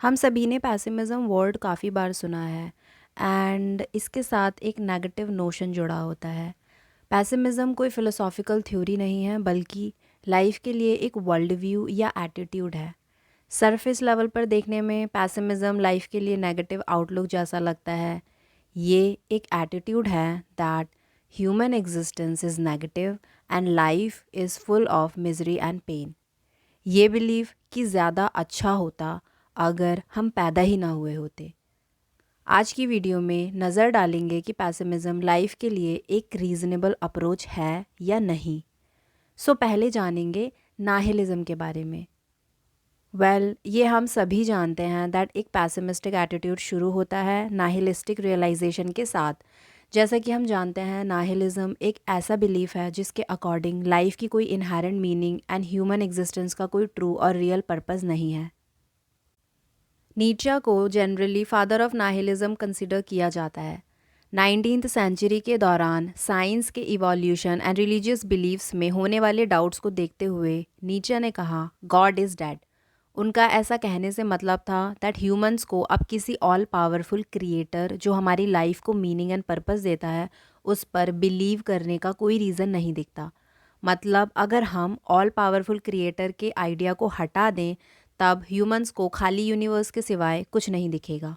हम सभी ने पैसिमिज़्म वर्ड काफ़ी बार सुना है एंड इसके साथ एक नेगेटिव नोशन जुड़ा होता है। पैसिमिज़्म कोई फ़िलोसॉफ़िकल थ्योरी नहीं है बल्कि लाइफ के लिए एक वर्ल्ड व्यू या एटीट्यूड है। सरफेस लेवल पर देखने में पैसिमिज़्म लाइफ के लिए नेगेटिव आउटलुक जैसा लगता है। ये एक एटीट्यूड है that human existence is negative and life is full of misery and pain. ये बिलीव कि ज़्यादा अच्छा होता अगर हम पैदा ही ना हुए होते। आज की वीडियो में नज़र डालेंगे कि पैसिमिज़म लाइफ के लिए एक रीज़नेबल अप्रोच है या नहीं। सो पहले जानेंगे नाहिलिज्म के बारे में। ये हम सभी जानते हैं दैट एक पैसिमिस्टिक एटीट्यूड शुरू होता है नाहिलिस्टिक रियलाइजेशन के साथ। जैसा कि हम जानते हैं नाहिलिज्म एक ऐसा बिलीफ है जिसके अकॉर्डिंग लाइफ की कोई inherent meaning and human existence का कोई ट्रू और रियल पर्पस नहीं है। नीचा को generally father of nihilism consider किया जाता है। 19th सेंचुरी के दौरान साइंस के इवोल्यूशन एंड रिलीजियस बिलीफ्स में होने वाले डाउट्स को देखते हुए नीचे ने कहा गॉड इज़ डेड। उनका ऐसा कहने से मतलब था दैट ह्यूमंस को अब किसी ऑल पावरफुल क्रिएटर जो हमारी लाइफ को मीनिंग एंड पर्पस देता है उस पर बिलीव करने का कोई रीज़न नहीं दिखता। मतलब अगर हम ऑल पावरफुल क्रिएटर के आइडिया को हटा दें तब ह्यूमंस को खाली यूनिवर्स के सिवाय कुछ नहीं दिखेगा।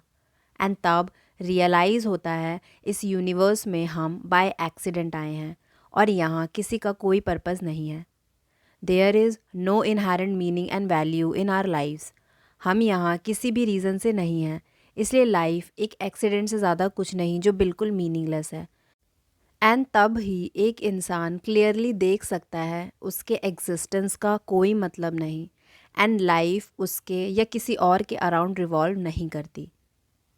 एंड तब रियलाइज़ होता है इस यूनिवर्स में हम बाय एक्सीडेंट आए हैं और यहाँ किसी का कोई पर्पस नहीं है। There is no inherent meaning and value in our lives. हम यहाँ किसी भी रीज़न से नहीं हैं, इसलिए लाइफ एक एक्सीडेंट से ज़्यादा कुछ नहीं जो बिल्कुल मीनिंगलेस है। एंड तब ही एक इंसान क्लियरली देख सकता है उसके एग्जिस्टेंस का कोई मतलब नहीं एंड लाइफ उसके या किसी और के अराउंड रिवॉल्व नहीं करती।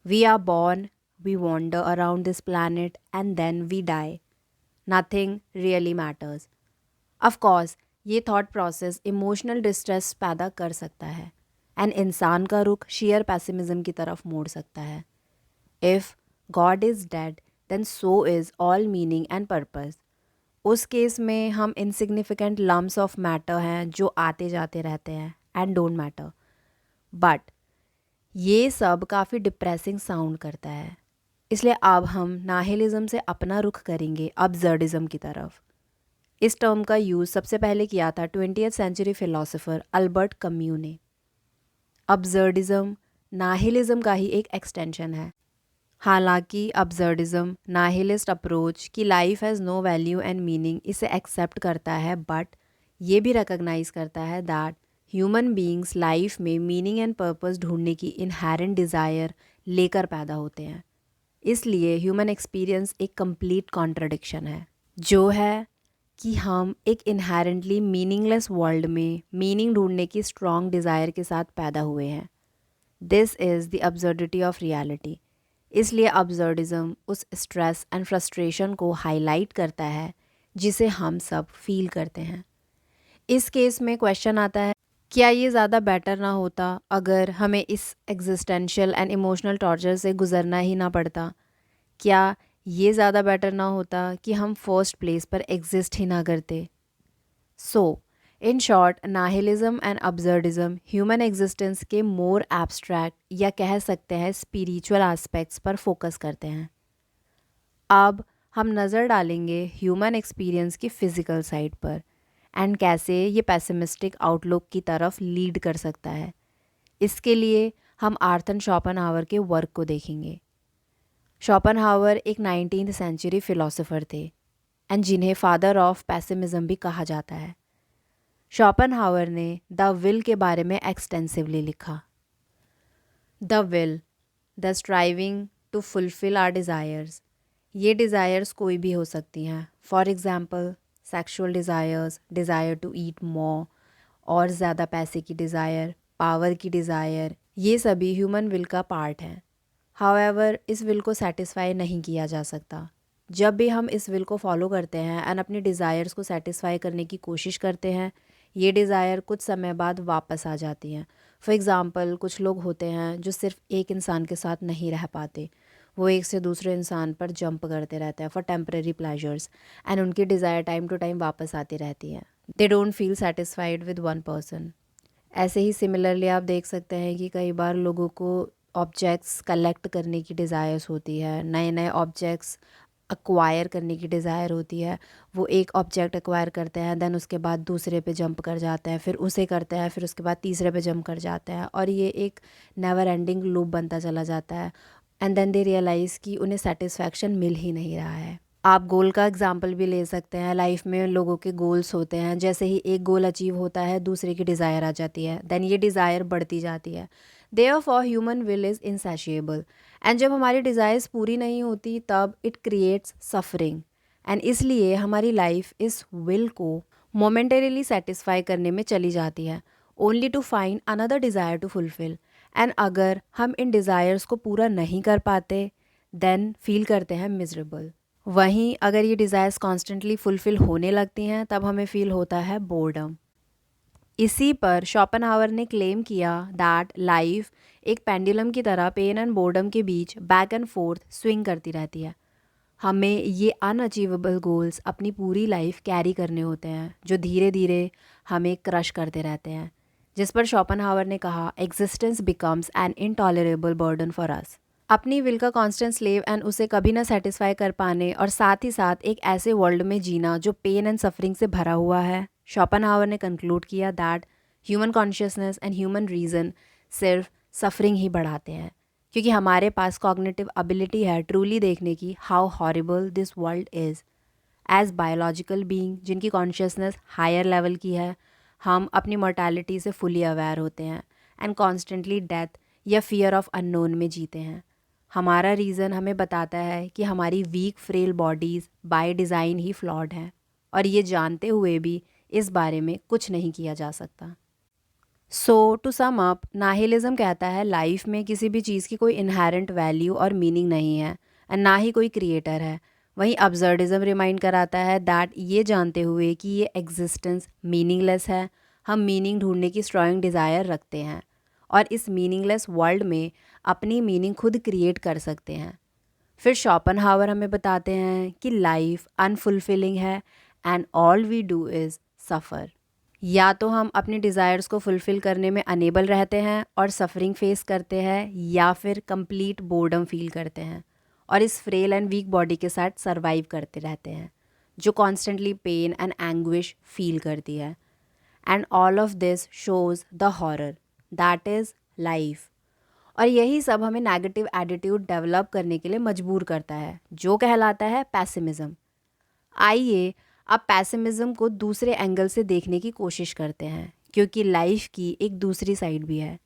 We are born, we wander around this planet and then we die. Nothing really matters. Of course ये थॉट प्रोसेस इमोशनल डिस्ट्रेस पैदा कर सकता है एंड इंसान का रुख शेयर पैसिमिज्म की तरफ मोड़ सकता है। If god is dead then so is all meaning and purpose. उस केस में हम इनसिग्निफिकेंट लम्स ऑफ मैटर हैं जो आते जाते रहते हैं एंड डोंट मैटर। बट ये सब काफ़ी डिप्रेसिंग साउंड करता है, इसलिए अब हम नाहिलिज्म से अपना रुख करेंगे अब्सर्डिज्म की तरफ। इस टर्म का यूज़ सबसे पहले किया था 20th सेंचुरी फिलोसोफर अल्बर्ट कम्यू ने। अब्सर्डिज्म नाहिलिज्म का ही एक एक्सटेंशन है। हालांकि अब्सर्डिज्म नाहिलिस्ट अप्रोच कि life has no value and meaning इसे एक्सेप्ट करता है, बट ये भी रिकग्नाइज करता है दैट ह्यूमन बीइंग्स लाइफ में मीनिंग एंड पर्पस ढूंढने की इनहेरेंट डिज़ायर लेकर पैदा होते हैं। इसलिए ह्यूमन एक्सपीरियंस एक कंप्लीट कॉन्ट्रडिक्शन है, जो है कि हम एक इनहेरेंटली मीनिंगलेस वर्ल्ड में मीनिंग ढूंढने की स्ट्रॉन्ग डिज़ायर के साथ पैदा हुए हैं। This is the absurdity of reality. इसलिए अब्सर्डिज्म उस स्ट्रेस एंड फ्रस्ट्रेशन को हाईलाइट करता है जिसे हम सब फील करते हैं। इस केस में क्वेश्चन आता है, क्या ये ज़्यादा बेटर ना होता अगर हमें इस एग्जिस्टेंशियल एंड इमोशनल टॉर्चर से गुजरना ही ना पड़ता? क्या ये ज़्यादा बेटर ना होता कि हम फर्स्ट प्लेस पर एग्जिस्ट ही ना करते? So in short nihilism and absurdism human existence के मोर एब्स्ट्रैक्ट या कह सकते हैं स्पिरिचुअल एस्पेक्ट्स पर फोकस करते हैं। अब हम नज़र डालेंगे ह्यूमन एक्सपीरियंस की फ़िज़िकल साइड पर एंड कैसे ये पेसिमिस्टिक आउटलुक की तरफ लीड कर सकता है। इसके लिए हम आर्थर शोपेनहावर के वर्क को देखेंगे। शोपेनहावर एक 19th सेंचुरी फ़िलोसोफर थे एंड जिन्हें फादर ऑफ पेसिमिज्म भी कहा जाता है। शोपेनहावर ने द विल के बारे में एक्सटेंसिवली लिखा। The will, the striving to fulfil our desires. ये डिज़ायर्स कोई भी हो सकती हैं। For example sexual desires, desire to eat more और ज़्यादा पैसे की डिज़ायर, पावर की डिज़ायर, ये सभी ह्यूमन विल का पार्ट हैं। हाउएवर इस विल को सेटिस्फाई नहीं किया जा सकता। जब भी हम इस विल को फॉलो करते हैं एंड अपनी डिज़ायर्स को सेटिस्फाई करने की कोशिश करते हैं, ये डिज़ायर कुछ समय बाद वापस आ जाती हैं। फॉर एग्ज़ाम्पल कुछ लोग होते हैं जो सिर्फ एक इंसान के साथ नहीं रह पाते, वो एक से दूसरे इंसान पर जंप करते रहते हैं फॉर टेम्परेरी प्लेजर्स एंड उनकी डिज़ायर टाइम टू टाइम वापस आती रहती है। They don't feel satisfied with one person. ऐसे ही सिमिलरली आप देख सकते हैं कि कई बार लोगों को ऑब्जेक्ट्स कलेक्ट करने की डिज़ायर्स होती है, नए नए ऑब्जेक्ट्स एक्वायर करने की डिज़ायर होती है। वो एक ऑब्जेक्ट एक्वायर करते हैं, देन उसके बाद दूसरे पे जंप कर जाते हैं, फिर उसे करते हैं, फिर उसके बाद तीसरे पे जंप कर जाते हैं, और ये एक नेवर एंडिंग लूप बनता चला जाता है। एंड देन दे रियलाइज़ कि उन्हें सेटिस्फैक्शन मिल ही नहीं रहा है। आप गोल का एग्जांपल भी ले सकते हैं। लाइफ में लोगों के गोल्स होते हैं, जैसे ही एक गोल अचीव होता है दूसरे की डिज़ायर आ जाती है, देन ये डिज़ायर बढ़ती जाती है। Therefore human will is insatiable, and जब हमारी डिज़ायर्स पूरी नहीं होती तब इट क्रिएट्स सफरिंग। एंड इसलिए हमारी लाइफ इस विल को मोमेंटरीली सेटिस्फाई करने में चली जाती है, only to find another desire to fulfil. And अगर हम इन डिज़ायर्स को पूरा नहीं कर पाते देन फील करते हैं मिजरेबल। वहीं अगर ये डिज़ायर्स कॉन्स्टेंटली फुलफ़िल होने लगती हैं तब हमें फ़ील होता है बोर्डम। इसी पर शोपेनहावर ने क्लेम किया दैट लाइफ एक पेंडुलम की तरह पेन एंड बोर्डम के बीच बैक एंड फोर्थ स्विंग करती रहती है। हमें ये अनअचीवेबल गोल्स अपनी पूरी लाइफ कैरी करने होते हैं, जो धीरे धीरे हमें क्रश करते रहते हैं, जिस पर शोपेनहावर ने कहा existence becomes N intolerable burden for us. अपनी विल का कांस्टेंट स्लेव एंड उसे कभी ना सेटिस्फाई कर पाने और साथ ही साथ एक ऐसे वर्ल्ड में जीना जो पेन एंड सफरिंग से भरा हुआ है। शोपेनहावर ने कंक्लूड किया that human consciousness and human reason सिर्फ सफरिंग ही बढ़ाते हैं, क्योंकि हमारे पास कॉग्निटिव एबिलिटी है ट्रूली देखने की how horrible this world is. As biological being जिनकी कॉन्शियसनेस हायर लेवल की है, हम अपनी मोर्टैलिटी से फुली अवेयर होते हैं एंड कॉन्स्टेंटली डेथ या फियर ऑफ अननोन में जीते हैं। हमारा रीज़न हमें बताता है कि हमारी weak frail bodies by design ही फ्लॉड हैं, और ये जानते हुए भी इस बारे में कुछ नहीं किया जा सकता। सो टू सम अप, नाहिलिज्म कहता है लाइफ में किसी भी चीज़ की कोई इनहेरेंट वैल्यू और मीनिंग नहीं है, एंड ना ही कोई क्रिएटर है। वहीं अब्सर्डिज्म रिमाइंड कराता है दैट ये जानते हुए कि ये एग्जिस्टेंस मीनिंगलेस है, हम मीनिंग ढूंढने की स्ट्रॉन्ग डिज़ायर रखते हैं, और इस मीनिंगलेस वर्ल्ड में अपनी मीनिंग खुद क्रिएट कर सकते हैं। फिर शोपेनहावर हमें बताते हैं कि लाइफ अनफुलफिलिंग है and all we do is suffer. या तो हम अपनी डिज़ायर्स को फुलफ़िल करने में अनेबल रहते हैं और सफरिंग फेस करते हैं, या फिर कंप्लीट बोर्डम फील करते हैं और इस फ्रेल एंड वीक बॉडी के साथ सरवाइव करते रहते हैं, जो constantly pain and anguish feel करती है। And all of this shows the horror that is life. और यही सब हमें नेगेटिव एटीट्यूड डेवलप करने के लिए मजबूर करता है, जो कहलाता है पैसिमिज़म। आइए अब पैसिमिज्म को दूसरे एंगल से देखने की कोशिश करते हैं, क्योंकि लाइफ की एक दूसरी साइड भी है।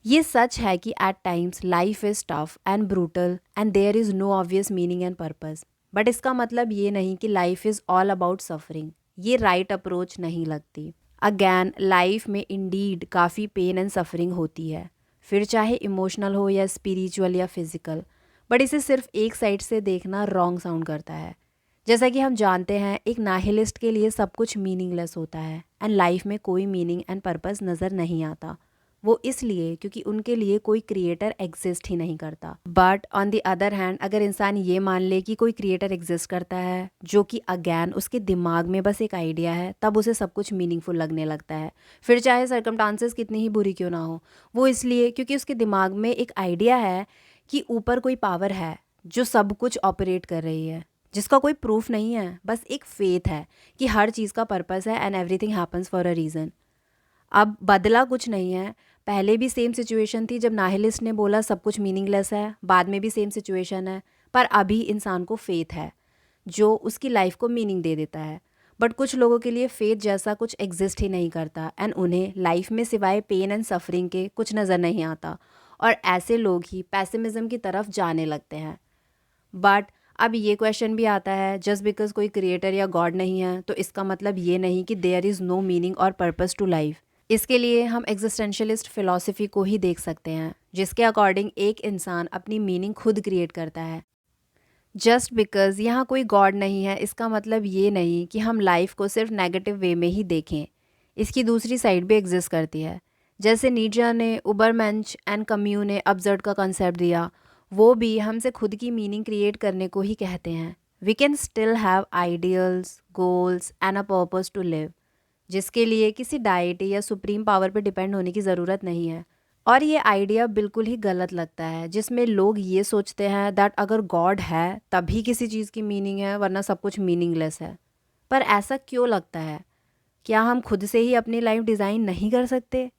ये सच है कि at times life is tough and brutal and there is no obvious meaning and purpose, but इसका मतलब ये नहीं कि life is all about suffering. ये राइट अप्रोच नहीं लगती। अगैन लाइफ में इंडीड काफ़ी पेन एंड सफरिंग होती है, फिर चाहे इमोशनल हो या स्पिरिचुअल या फिज़िकल, बट इसे सिर्फ एक साइड से देखना रॉन्ग साउंड करता है। जैसा कि हम जानते हैं, एक नाहिलिस्ट के लिए सब कुछ मीनिंगलेस होता है एंड लाइफ में कोई मीनिंग एंड पर्पस नज़र नहीं आता। वो इसलिए क्योंकि उनके लिए कोई क्रिएटर एग्जिस्ट ही नहीं करता। But on the other hand, अगर इंसान ये मान ले कि कोई क्रिएटर एग्जिस्ट करता है, जो कि अगैन उसके दिमाग में बस एक आइडिया है, तब उसे सब कुछ मीनिंगफुल लगने लगता है। फिर चाहे सर्कमस्टांसेस कितनी ही बुरी क्यों ना हो, वो इसलिए क्योंकि उसके दिमाग में एक आइडिया है कि ऊपर कोई पावर है जो सब कुछ ऑपरेट कर रही है, जिसका कोई प्रूफ नहीं है, बस एक फेथ है कि हर चीज़ का पर्पस है and everything happens for a reason. अब बदला कुछ नहीं है, पहले भी सेम सिचुएशन थी जब नाहिलिस्ट ने बोला सब कुछ मीनिंगलेस है, बाद में भी सेम सिचुएशन है, पर अभी इंसान को फेथ है जो उसकी लाइफ को मीनिंग दे देता है। बट कुछ लोगों के लिए फेथ जैसा कुछ एग्जिस्ट ही नहीं करता एंड उन्हें लाइफ में सिवाय पेन एंड सफरिंग के कुछ नज़र नहीं आता, और ऐसे लोग ही पैसिमिज्म की तरफ जाने लगते हैं। बट अब ये क्वेश्चन भी आता है, जस्ट बिकॉज कोई क्रिएटर या गॉड नहीं है तो इसका मतलब ये नहीं कि देयर इज़ नो मीनिंग और पर्पस टू लाइफ। इसके लिए हम एग्जिस्टेंशलिस्ट फिलॉसफी को ही देख सकते हैं, जिसके अकॉर्डिंग एक इंसान अपनी मीनिंग खुद क्रिएट करता है। जस्ट बिकॉज यहाँ कोई गॉड नहीं है इसका मतलब ये नहीं कि हम लाइफ को सिर्फ नेगेटिव वे में ही देखें। इसकी दूसरी साइड भी एग्जिस्ट करती है। जैसे नीचा ने उबरमेंश एंड कम्यू ने अब्सर्ड का कंसेप्ट दिया, वो भी हमसे खुद की मीनिंग क्रिएट करने को ही कहते हैं। We can still have ideals, goals and a purpose to live, जिसके लिए किसी डाइट या सुप्रीम पावर पे डिपेंड होने की ज़रूरत नहीं है। और ये आइडिया बिल्कुल ही गलत लगता है, जिसमें लोग ये सोचते हैं दैट अगर गॉड है तभी किसी चीज़ की मीनिंग है, वरना सब कुछ मीनिंगलेस है। पर ऐसा क्यों लगता है? क्या हम खुद से ही अपनी लाइफ डिज़ाइन नहीं कर सकते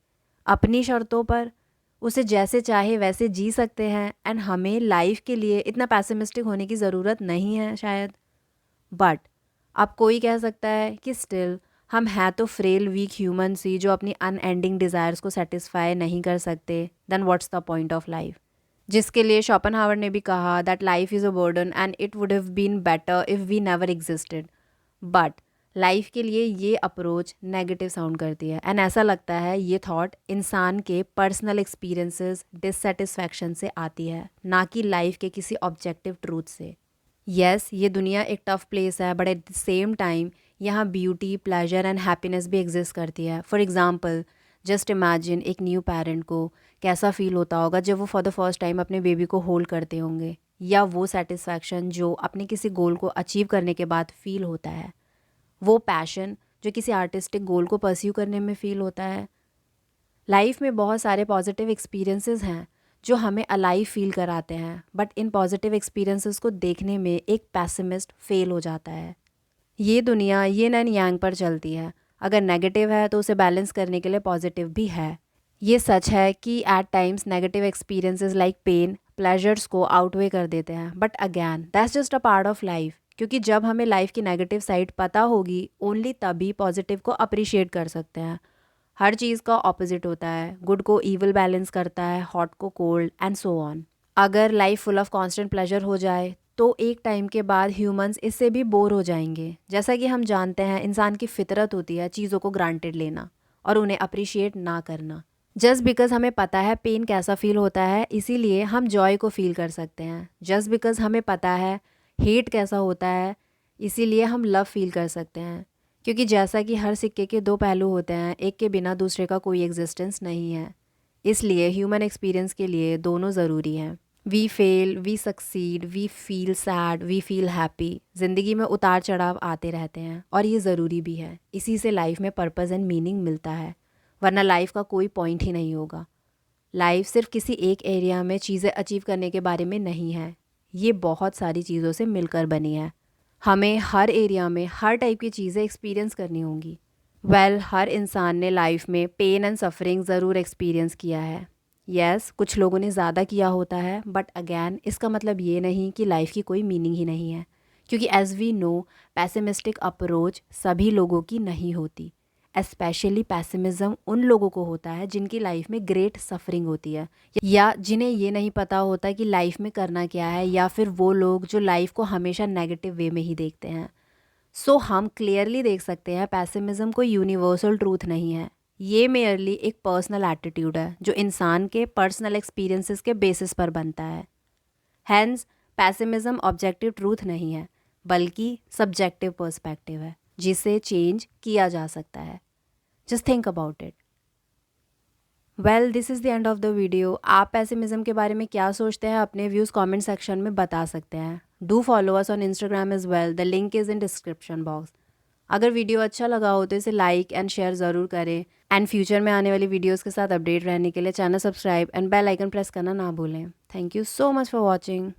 अपनी शर्तों पर? उसे जैसे चाहे वैसे जी सकते हैं एंड हमें लाइफ के लिए इतना पैसिमिस्टिक होने की ज़रूरत नहीं है शायद। बट अब कोई कह सकता है कि स्टिल हम हैं तो फ्रेल वीक ह्यूमन ही जो अपनी अनएंडिंग डिज़ायर्स को सेटिस्फाई नहीं कर सकते। Then what's the point of life? जिसके लिए शोपेनहावर ने भी कहा that life is a burden and it would have been better if we never existed. But life के लिए ये अप्रोच नेगेटिव साउंड करती है एंड ऐसा लगता है ये थॉट इंसान के पर्सनल एक्सपीरियंसेस डिससेटिस्फैक्शन से आती है, ना कि लाइफ के किसी ऑब्जेक्टिव ट्रूथ से। यस, ये दुनिया एक टफ प्लेस है, but at the same time यहाँ ब्यूटी, प्लेजर एंड हैप्पीनेस भी एग्जिस्ट करती है। फॉर एग्जाम्पल, जस्ट इमेजिन एक न्यू पेरेंट को कैसा फील होता होगा जब वो फॉर द फर्स्ट टाइम अपने बेबी को होल्ड करते होंगे, या वो सेटिस्फैक्शन जो अपने किसी गोल को अचीव करने के बाद फील होता है, वो पैशन जो किसी आर्टिस्टिक गोल को परस्यू करने में फील होता है। लाइफ में बहुत सारे पॉजिटिव एक्सपीरियंसेस हैं जो हमें अलाइव फील कराते हैं, बट इन पॉजिटिव एक्सपीरियंसेस को देखने में एक पैसिमिस्ट फेल हो जाता है। ये दुनिया यिन एंड यांग पर चलती है। अगर नेगेटिव है तो उसे बैलेंस करने के लिए पॉजिटिव भी है। ये सच है कि at times negative experiences like pain pleasures को आउटवे कर देते हैं, but again that's just a part of life. क्योंकि जब हमें लाइफ की नेगेटिव साइड पता होगी, ओनली तभी पॉजिटिव को अप्रिशिएट कर सकते हैं। हर चीज़ का ऑपोजिट होता है, गुड को ईविल बैलेंस करता है, हॉट को कोल्ड एंड सो ऑन। अगर life full of constant pleasure हो जाए तो एक टाइम के बाद ह्यूमंस इससे भी बोर हो जाएंगे। जैसा कि हम जानते हैं, इंसान की फितरत होती है चीज़ों को ग्रांटेड लेना और उन्हें अप्रिशिएट ना करना। जस्ट बिकॉज हमें पता है पेन कैसा फील होता है, इसीलिए हम जॉय को फील कर सकते हैं। जस्ट बिकॉज हमें पता है हेट कैसा होता है, इसीलिए हम लव फील कर सकते हैं। क्योंकि जैसा कि हर सिक्के के दो पहलू होते हैं, एक के बिना दूसरे का कोई एग्जिस्टेंस नहीं है। इसलिए ह्यूमन एक्सपीरियंस के लिए दोनों ज़रूरी हैं। We fail, we succeed, we feel sad, we feel happy. ज़िंदगी में उतार चढ़ाव आते रहते हैं और ये ज़रूरी भी है। इसी से लाइफ में पर्पस एंड मीनिंग मिलता है, वरना लाइफ का कोई पॉइंट ही नहीं होगा। लाइफ सिर्फ किसी एक एरिया में चीज़ें अचीव करने के बारे में नहीं है, ये बहुत सारी चीज़ों से मिलकर बनी है। हमें हर एरिया में हर टाइप की चीज़ें एक्सपीरियंस करनी होंगी। हर इंसान ने लाइफ में पेन एंड सफरिंग ज़रूर एक्सपीरियंस किया है। यस, कुछ लोगों ने ज़्यादा किया होता है, बट अगैन इसका मतलब ये नहीं कि लाइफ की कोई मीनिंग ही नहीं है। क्योंकि as we know, pessimistic approach सभी लोगों की नहीं होती। एस्पेशली पैसिमिज़म उन लोगों को होता है जिनकी लाइफ में ग्रेट सफरिंग होती है, या जिन्हें ये नहीं पता होता कि लाइफ में करना क्या है, या फिर वो लोग जो लाइफ को हमेशा नेगेटिव वे में ही देखते हैं। सो हम क्लियरली देख सकते हैं पैसिमिज़म कोई यूनिवर्सल ट्रूथ नहीं है। ये मेयरली एक पर्सनल एटीट्यूड है जो इंसान के पर्सनल एक्सपीरियंसेस के बेसिस पर बनता है। हैंस पैसिमिज़म ऑब्जेक्टिव ट्रूथ नहीं है, बल्कि सब्जेक्टिव पर्सपेक्टिव है जिसे चेंज किया जा सकता है। Just think about it. This is the end of the video. आप पैसिमिज़म के बारे में क्या सोचते हैं, अपने व्यूज़ कमेंट सेक्शन में बता सकते हैं। Do follow us on Instagram as well, the link is in description box. अगर वीडियो अच्छा लगा हो तो इसे लाइक एंड शेयर ज़रूर करें, एंड फ्यूचर में आने वाली वीडियोज़ के साथ अपडेट रहने के लिए channel subscribe and bell icon press करना ना भूलें। Thank you so much for watching.